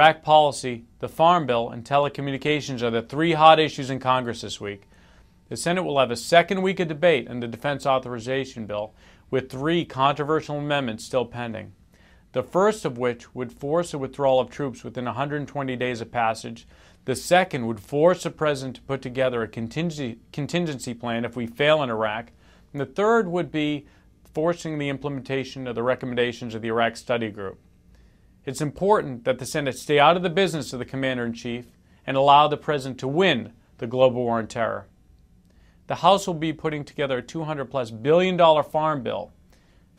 Iraq policy, the Farm Bill, and telecommunications are the three hot issues in Congress this week. The Senate will have a second week of debate on the Defense Authorization Bill, with three controversial amendments still pending. The first of which would force a withdrawal of troops within 120 days of passage. The second would force the President to put together a contingency plan if we fail in Iraq. And the third would be forcing the implementation of the recommendations of the Iraq Study Group. It's important that the Senate stay out of the business of the Commander-in-Chief and allow the President to win the global war on terror. The House will be putting together a $200+ billion farm bill.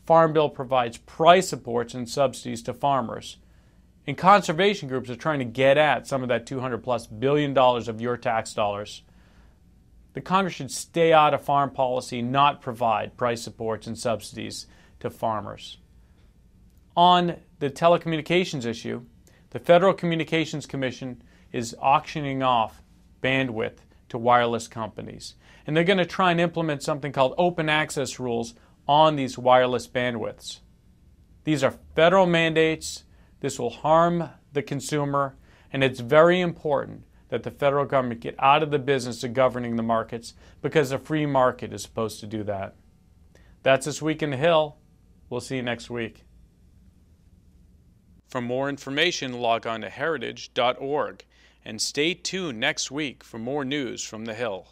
Farm Bill provides price supports and subsidies to farmers. And conservation groups are trying to get at some of that $200+ billion of your tax dollars. The Congress should stay out of farm policy, not provide price supports and subsidies to farmers. On the telecommunications issue, the Federal Communications Commission is auctioning off bandwidth to wireless companies. And they're going to try and implement something called open access rules on these wireless bandwidths. These are federal mandates. This will harm the consumer, and it's very important that the federal government get out of the business of governing the markets, because a free market is supposed to do that. That's This Week in the Hill. We'll see you next week. For more information, log on to heritage.org, and stay tuned next week for more news from the Hill.